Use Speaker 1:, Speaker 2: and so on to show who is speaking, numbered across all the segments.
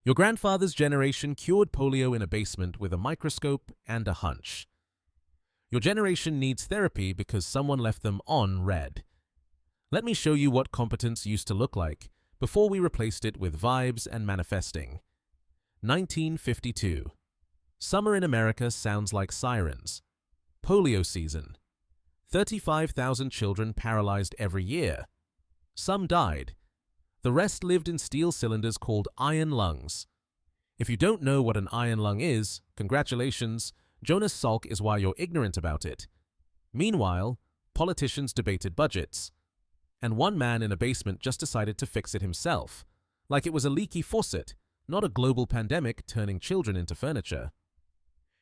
Speaker 1: Your grandfather's generation cured polio in a basement with a microscope and a hunch. Your generation needs therapy because someone left them on red. Let me show you what competence used to look like before we replaced it with vibes and manifesting. 1952. Summer in America sounds like sirens. Polio season. 35,000 children paralyzed every year. Some died. The rest lived in steel cylinders called iron lungs. If you don't know what an iron lung is, congratulations, Jonas Salk is why you're ignorant about it. Meanwhile, politicians debated budgets. And one man in a basement just decided to fix it himself, like it was a leaky faucet, not a global pandemic turning children into furniture.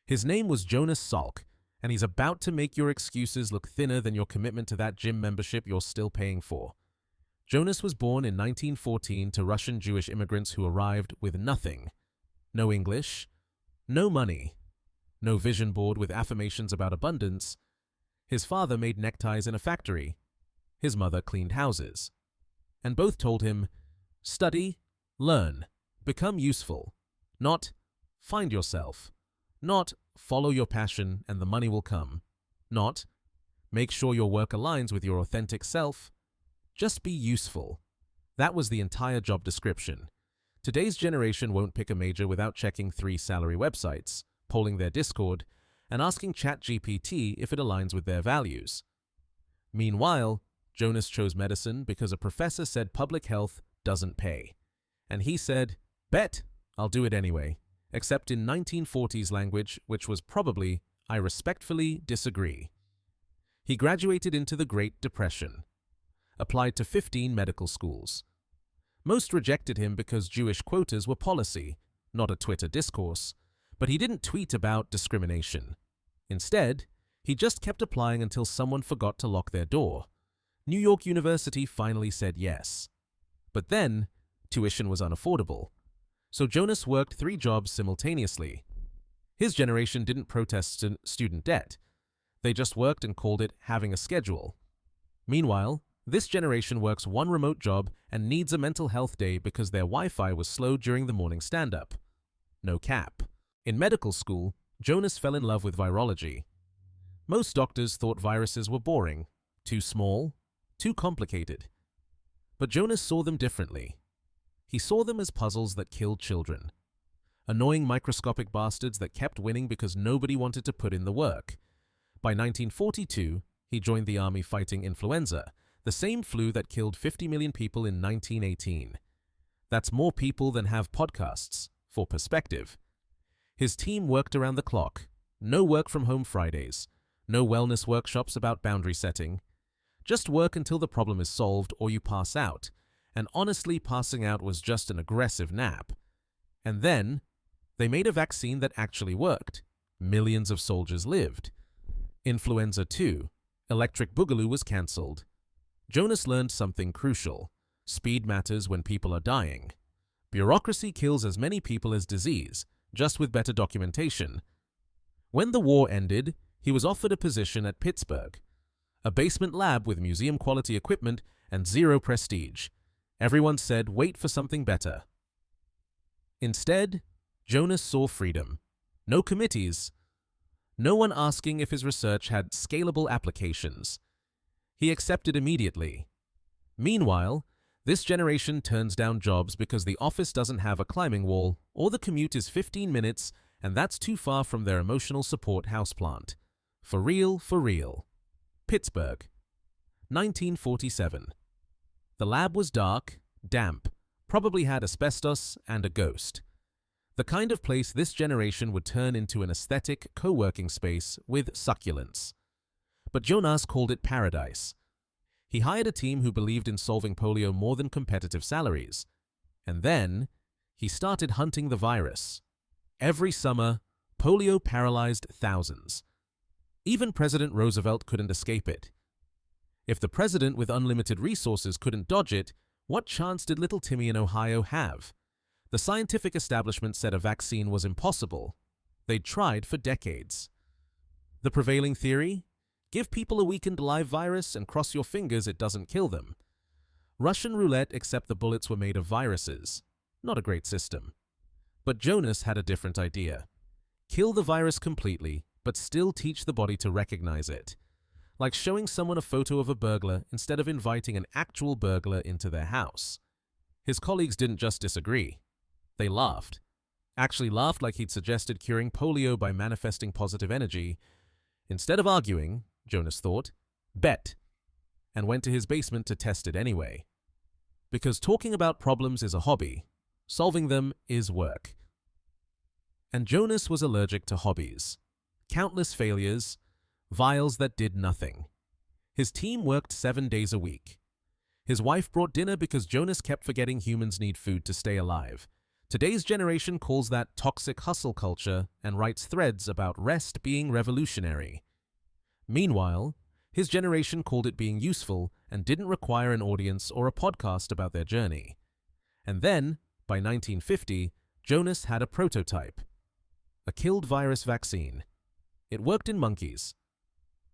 Speaker 1: His name was Jonas Salk, and he's about to make your excuses look thinner than your commitment to that gym membership you're still paying for. Jonas was born in 1914 to Russian Jewish immigrants who arrived with nothing. No English, no money, no vision board with affirmations about abundance. His father made neckties in a factory. His mother cleaned houses. And both told him, study, learn, become useful, not find yourself, not follow your passion and the money will come, not make sure your work aligns with your authentic self. Just be useful. That was the entire job description. Today's generation won't pick a major without checking 3 salary websites, polling their Discord, and asking ChatGPT if it aligns with their values. Meanwhile, Jonas chose medicine because a professor said public health doesn't pay. And he said, bet, I'll do it anyway, except in 1940s language, which was probably, I respectfully disagree. He graduated into the Great Depression. Applied to 15 medical schools. Most rejected him because Jewish quotas were policy, not a Twitter discourse, but he didn't tweet about discrimination. Instead, he just kept applying until someone forgot to lock their door. New York University finally said yes. But then, tuition was unaffordable. So Jonas worked 3 jobs simultaneously. His generation didn't protest student debt. They just worked and called it having a schedule. Meanwhile, this generation works 1 remote job and needs a mental health day because their Wi-Fi was slow during the morning stand-up. No cap. In medical school, Jonas fell in love with virology. Most doctors thought viruses were boring, too small, too complicated. But Jonas saw them differently. He saw them as puzzles that killed children. Annoying microscopic bastards that kept winning because nobody wanted to put in the work. By 1942, he joined the army fighting influenza, the same flu that killed 50 million people in 1918. That's more people than have podcasts, for perspective. His team worked around the clock. No work from home Fridays. No wellness workshops about boundary setting. Just work until the problem is solved or you pass out. And honestly, passing out was just an aggressive nap. And then, they made a vaccine that actually worked. Millions of soldiers lived. Influenza 2. Electric Boogaloo was cancelled. Jonas learned something crucial. Speed matters when people are dying. Bureaucracy kills as many people as disease, just with better documentation. When the war ended, he was offered a position at Pittsburgh. A basement lab with museum-quality equipment and 0 prestige. Everyone said, wait for something better. Instead, Jonas saw freedom. No committees. No one asking if his research had scalable applications. He accepted immediately. Meanwhile, this generation turns down jobs because the office doesn't have a climbing wall or the commute is 15 minutes and that's too far from their emotional support houseplant. For real, for real. Pittsburgh, 1947. The lab was dark, damp, probably had asbestos and a ghost. The kind of place this generation would turn into an aesthetic co-working space with succulents. But Jonas called it paradise. He hired a team who believed in solving polio more than competitive salaries. And then, he started hunting the virus. Every summer, polio paralyzed thousands. Even President Roosevelt couldn't escape it. If the president with unlimited resources couldn't dodge it, what chance did little Timmy in Ohio have? The scientific establishment said a vaccine was impossible. They'd tried for decades. The prevailing theory? Give people a weakened live virus and cross your fingers it doesn't kill them. Russian roulette, except the bullets were made of viruses. Not a great system. But Jonas had a different idea. Kill the virus completely, but still teach the body to recognize it. Like showing someone a photo of a burglar instead of inviting an actual burglar into their house. His colleagues didn't just disagree. They laughed. Actually laughed like he'd suggested curing polio by manifesting positive energy. Instead of arguing, Jonas thought, bet, and went to his basement to test it anyway. Because talking about problems is a hobby, solving them is work. And Jonas was allergic to hobbies. Countless failures, vials that did nothing. His team worked 7 days a week. His wife brought dinner because Jonas kept forgetting humans need food to stay alive. Today's generation calls that toxic hustle culture and writes threads about rest being revolutionary. Meanwhile, his generation called it being useful and didn't require an audience or a podcast about their journey. And then, by 1950, Jonas had a prototype. A killed virus vaccine. It worked in monkeys.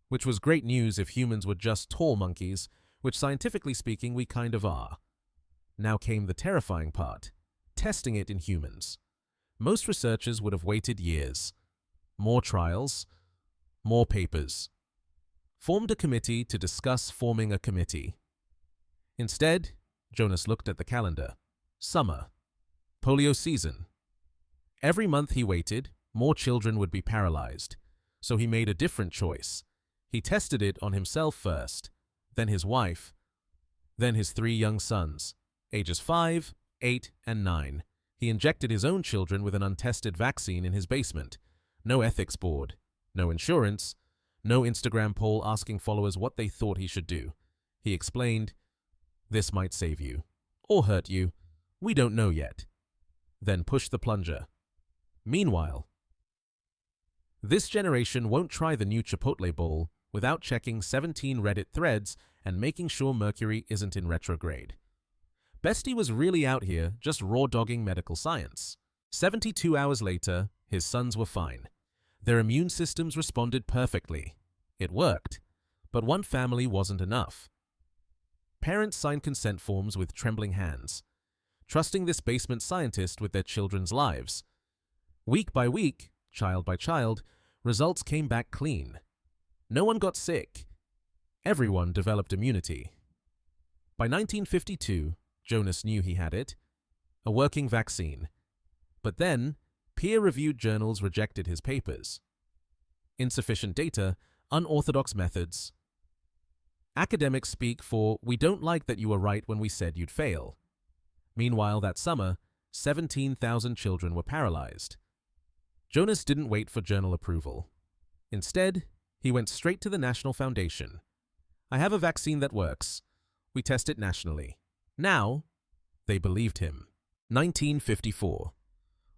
Speaker 1: Which was great news if humans were just tall monkeys, which scientifically speaking we kind of are. Now came the terrifying part. Testing it in humans. Most researchers would have waited years. More trials. More papers. Formed a committee to discuss forming a committee. Instead, Jonas looked at the calendar. Summer. Polio season. Every month he waited, more children would be paralyzed. So he made a different choice. He tested it on himself first, then his wife, then his 3 young sons, ages 5, 8, and 9. He injected his own children with an untested vaccine in his basement. No ethics board, no insurance, no Instagram poll asking followers what they thought he should do. He explained, "This might save you, or hurt you. We don't know yet." Then pushed the plunger. Meanwhile, this generation won't try the new Chipotle bowl without checking 17 Reddit threads and making sure Mercury isn't in retrograde. Bestie was really out here just raw-dogging medical science. 72 hours later, his sons were fine. Their immune systems responded perfectly. It worked. But one family wasn't enough. Parents signed consent forms with trembling hands, trusting this basement scientist with their children's lives. Week by week, child by child, results came back clean. No one got sick. Everyone developed immunity. By 1952, Jonas knew he had it, a working vaccine. But then, peer-reviewed journals rejected his papers. Insufficient data, unorthodox methods. Academics speak for, "We don't like that you were right when we said you'd fail." Meanwhile, that summer, 17,000 children were paralyzed. Jonas didn't wait for journal approval. Instead, he went straight to the National Foundation. "I have a vaccine that works. We test it nationally." Now, they believed him. 1954.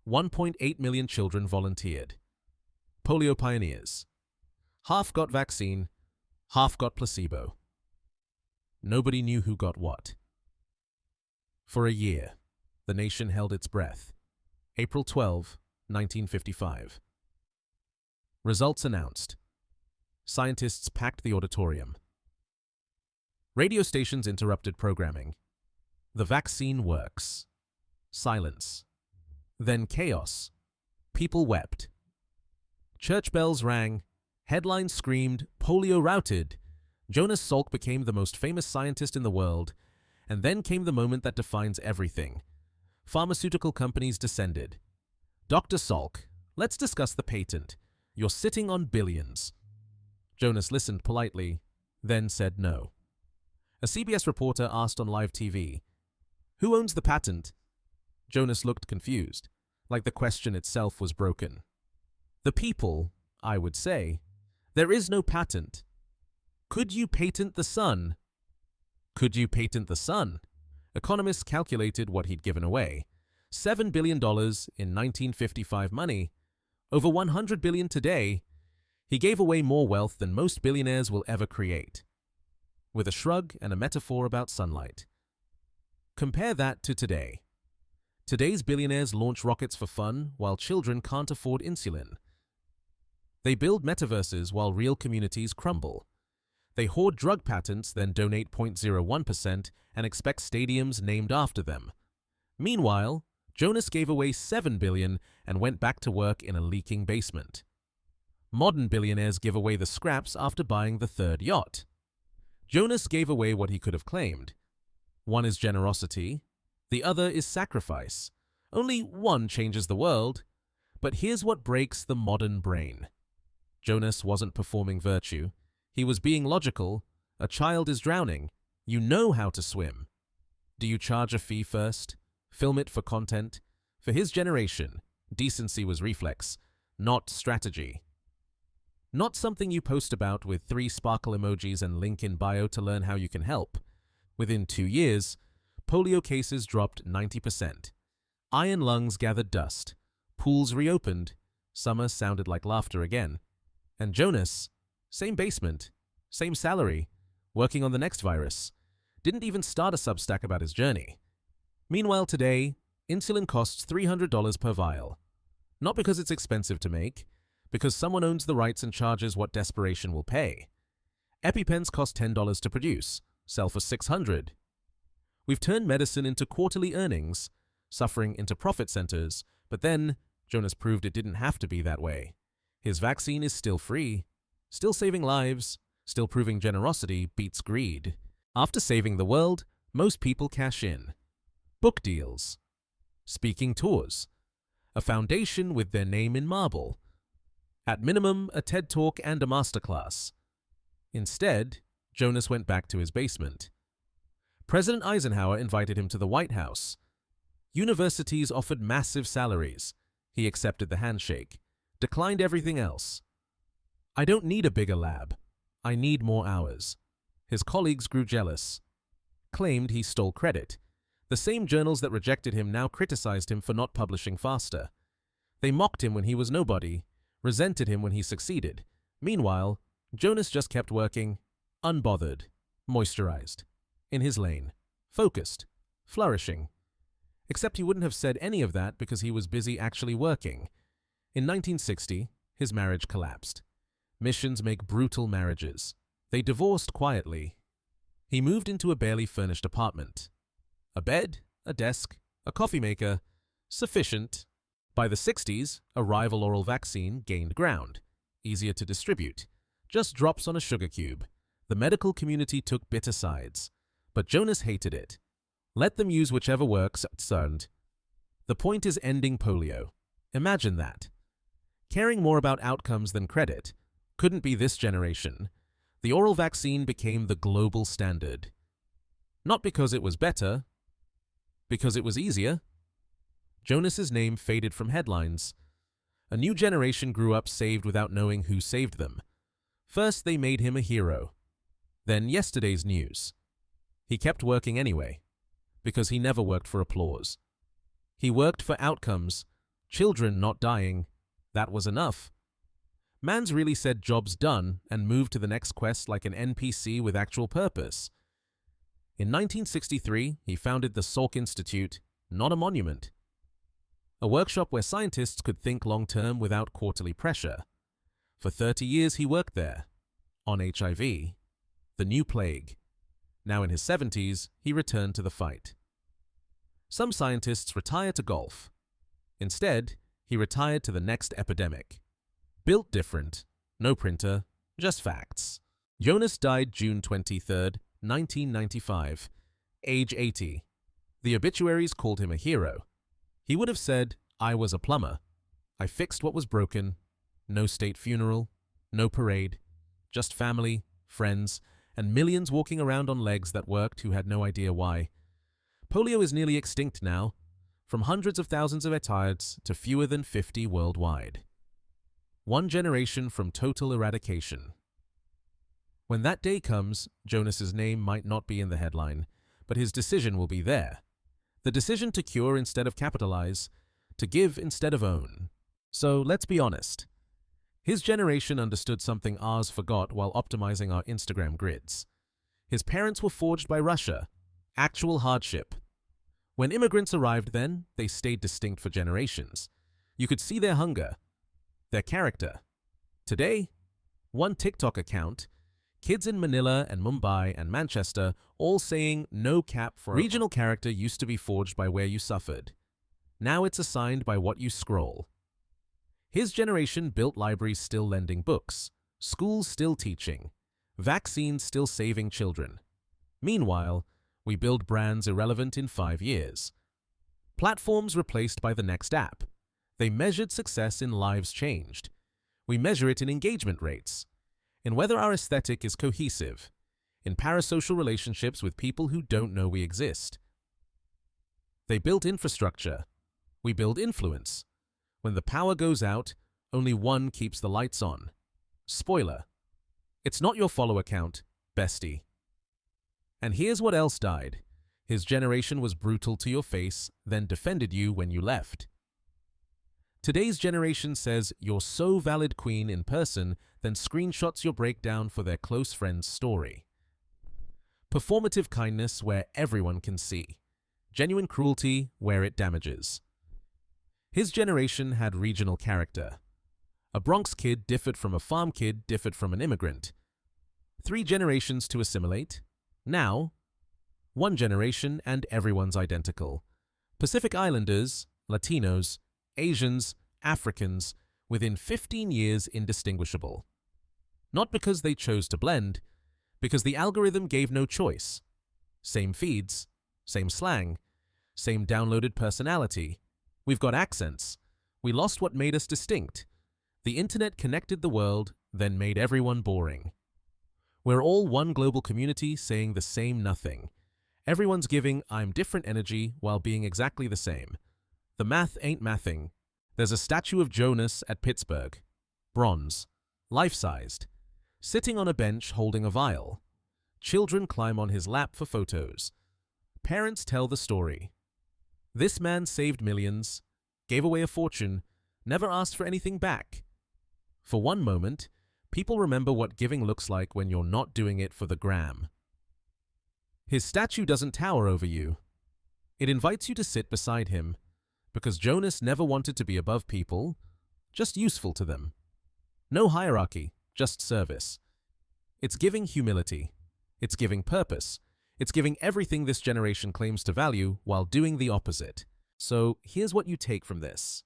Speaker 1: 1.8 million children volunteered. Polio pioneers. Half got vaccine, half got placebo. Nobody knew who got what. For a year, the nation held its breath. April 12, 1955. Results announced. Scientists packed the auditorium. Radio stations interrupted programming. The vaccine works. Silence. Then chaos. People wept. Church bells rang. Headlines screamed, "Polio routed." Jonas Salk became the most famous scientist in the world. And then came the moment that defines everything. Pharmaceutical companies descended. "Dr. Salk, let's discuss the patent. You're sitting on billions." Jonas listened politely, then said no. A CBS reporter asked on live TV, "Who owns the patent?" Jonas looked confused, like the question itself was broken. "The people, I would say. There is no patent." "Could you patent the sun?" Could you patent the sun? Economists calculated what he'd given away. $7 billion in 1955 money. Over $100 billion today. He gave away more wealth than most billionaires will ever create. With a shrug and a metaphor about sunlight. Compare that to today. Today's billionaires launch rockets for fun while children can't afford insulin. They build metaverses while real communities crumble. They hoard drug patents, then donate 0.01% and expect stadiums named after them. Meanwhile, Jonas gave away $7 billion and went back to work in a leaking basement. Modern billionaires give away the scraps after buying the third yacht. Jonas gave away what he could have claimed. One is generosity, the other is sacrifice. Only one changes the world. But here's what breaks the modern brain. Jonas wasn't performing virtue. He was being logical. A child is drowning. You know how to swim. Do you charge a fee first? Film it for content? For his generation, decency was reflex, not strategy. Not something you post about with 3 sparkle emojis and link in bio to learn how you can help. Within 2 years, polio cases dropped 90%. Iron lungs gathered dust. Pools reopened. Summer sounded like laughter again. And Jonas, same basement, same salary, working on the next virus, didn't even start a Substack about his journey. Meanwhile today, insulin costs $300 per vial. Not because it's expensive to make, because someone owns the rights and charges what desperation will pay. EpiPens cost $10 to produce, sell for $600. We've turned medicine into quarterly earnings, suffering into profit centers, but then Jonas proved it didn't have to be that way. His vaccine is still free, still saving lives, still proving generosity beats greed. After saving the world, most people cash in. Book deals, speaking tours, a foundation with their name in marble. At minimum, a TED Talk and a masterclass. Instead, Jonas went back to his basement. President Eisenhower invited him to the White House. Universities offered massive salaries. He accepted the handshake, declined everything else. I don't need a bigger lab. I need more hours. His colleagues grew jealous, claimed he stole credit. The same journals that rejected him now criticized him for not publishing faster. They mocked him when he was nobody, resented him when he succeeded. Meanwhile, Jonas just kept working, unbothered, moisturized, in his lane, focused, flourishing. Except he wouldn't have said any of that because he was busy actually working. In 1960, his marriage collapsed. Missions make brutal marriages. They divorced quietly. He moved into a barely furnished apartment. A bed, a desk, a coffee maker, sufficient. By the 60s, a rival oral vaccine gained ground, easier to distribute, just drops on a sugar cube. The medical community took bitter sides, but Jonas hated it. Let them use whichever works, concerned. The point is ending polio. Imagine that. Caring more about outcomes than credit. Couldn't be this generation. The oral vaccine became the global standard. Not because it was better, because it was easier. Jonas's name faded from headlines. A new generation grew up saved without knowing who saved them. First, they made him a hero. Then yesterday's news. He kept working anyway, because he never worked for applause. He worked for outcomes, children not dying. That was enough. Man's really said job's done and moved to the next quest like an NPC with actual purpose. In 1963, he founded the Salk Institute, not a monument. A workshop where scientists could think long-term without quarterly pressure. For 30 years he worked there, on HIV, the new plague. Now in his 70s, he returned to the fight. Some scientists retire to golf. Instead, he retired to the next epidemic. Built different, no printer, just facts. Jonas died June 23, 1995, age 80. The obituaries called him a hero. He would have said, "I was a plumber. I fixed what was broken. No state funeral, no parade, just family, friends, and millions walking around on legs that worked who had no idea why." Polio is nearly extinct now, from hundreds of thousands of retards to fewer than 50 worldwide. One generation from total eradication. When that day comes, Jonas's name might not be in the headline, but his decision will be there. The decision to cure instead of capitalize, to give instead of own. So let's be honest. His generation understood something ours forgot while optimizing our Instagram grids. His parents were forged by Russia, actual hardship. When immigrants arrived then, they stayed distinct for generations. You could see their hunger, their character. Today, one TikTok account, kids in Manila and Mumbai and Manchester all saying no cap for regional character used to be forged by where you suffered. Now it's assigned by what you scroll. His generation built libraries still lending books, schools still teaching, vaccines still saving children. Meanwhile, we build brands irrelevant in 5 years. Platforms replaced by the next app. They measured success in lives changed. We measure it in engagement rates, in whether our aesthetic is cohesive, in parasocial relationships with people who don't know we exist. They built infrastructure. We build influence. When the power goes out, only one keeps the lights on. Spoiler: it's not your follower count, bestie. And here's what else died. His generation was brutal to your face, then defended you when you left. Today's generation says you're so valid queen in person, then screenshots your breakdown for their close friend's story. Performative kindness where everyone can see. Genuine cruelty where it damages. His generation had regional character. A Bronx kid differed from a farm kid differed from an immigrant. 3 generations to assimilate. Now, 1 generation and everyone's identical. Pacific Islanders, Latinos, Asians, Africans, within 15 years indistinguishable. Not because they chose to blend, because the algorithm gave no choice. Same feeds, same slang, same downloaded personality. We've got accents. We lost what made us distinct. The internet connected the world, then made everyone boring. We're all one global community saying the same nothing. Everyone's giving I'm different energy while being exactly the same. The math ain't mathing. There's a statue of Jonas at Pittsburgh. Bronze. Life-sized. Sitting on a bench holding a vial. Children climb on his lap for photos. Parents tell the story. This man saved millions, gave away a fortune, never asked for anything back. For one moment, people remember what giving looks like when you're not doing it for the gram. His statue doesn't tower over you. It invites you to sit beside him, because Jonas never wanted to be above people, just useful to them. No hierarchy, just service. It's giving humility. It's giving purpose. It's giving everything this generation claims to value while doing the opposite. So here's what you take from this.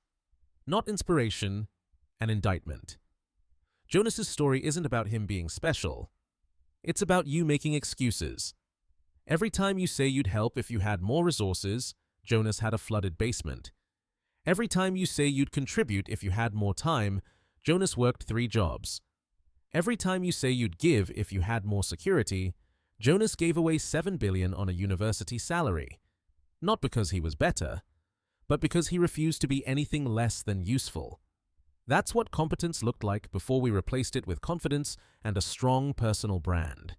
Speaker 1: Not inspiration, an indictment. Jonas's story isn't about him being special. It's about you making excuses. Every time you say you'd help if you had more resources, Jonas had a flooded basement. Every time you say you'd contribute if you had more time, Jonas worked 3 jobs. Every time you say you'd give if you had more security, Jonas gave away $7 billion on a university salary. Not because he was better, but because he refused to be anything less than useful. That's what competence looked like before we replaced it with confidence and a strong personal brand.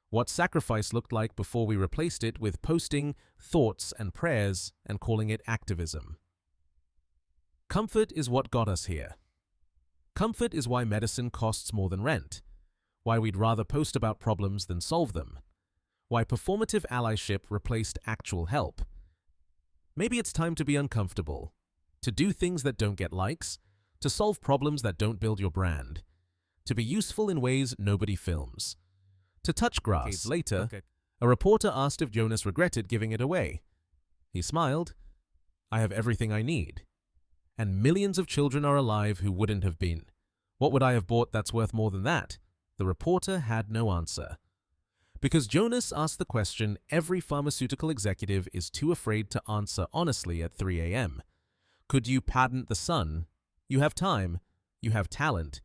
Speaker 1: What sacrifice looked like before we replaced it with posting, thoughts, and prayers and calling it activism. Comfort is what got us here. Comfort is why medicine costs more than rent, why we'd rather post about problems than solve them, why performative allyship replaced actual help. Maybe it's time to be uncomfortable, to do things that don't get likes, to solve problems that don't build your brand, to be useful in ways nobody films. To touch grass. Later, a reporter asked if Jonas regretted giving it away. He smiled. I have everything I need. And millions of children are alive who wouldn't have been. What would I have bought that's worth more than that? The reporter had no answer. Because Jonas asked the question every pharmaceutical executive is too afraid to answer honestly at 3 a.m. Could you patent the sun? You have time. You have talent.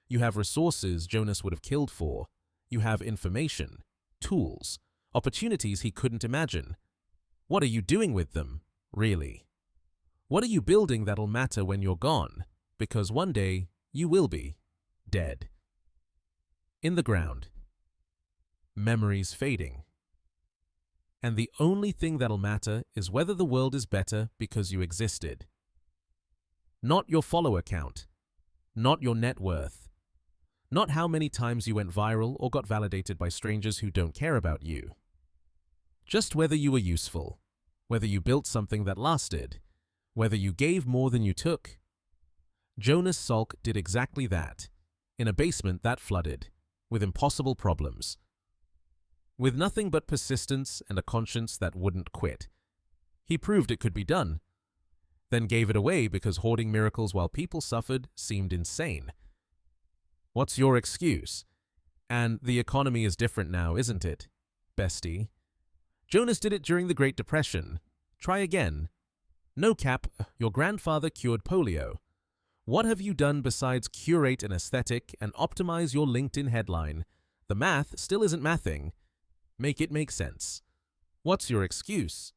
Speaker 1: You have resources Jonas would have killed for. You have information, tools, opportunities he couldn't imagine. What are you doing with them, really? What are you building that'll matter when you're gone? Because one day, you will be dead. In the ground. Memories fading. And the only thing that'll matter is whether the world is better because you existed. Not your follower count. Not your net worth. Not how many times you went viral or got validated by strangers who don't care about you. Just whether you were useful. Whether you built something that lasted. Whether you gave more than you took. Jonas Salk did exactly that, in a basement that flooded, with impossible problems. With nothing but persistence and a conscience that wouldn't quit. He proved it could be done. then gave it away because hoarding miracles while people suffered seemed insane. What's your excuse? And the economy is different now, isn't it, bestie? Jonas did it during the Great Depression. Try again. No cap, your grandfather cured polio. What have you done besides curate an aesthetic and optimize your LinkedIn headline? The math still isn't mathing. Make it make sense. What's your excuse?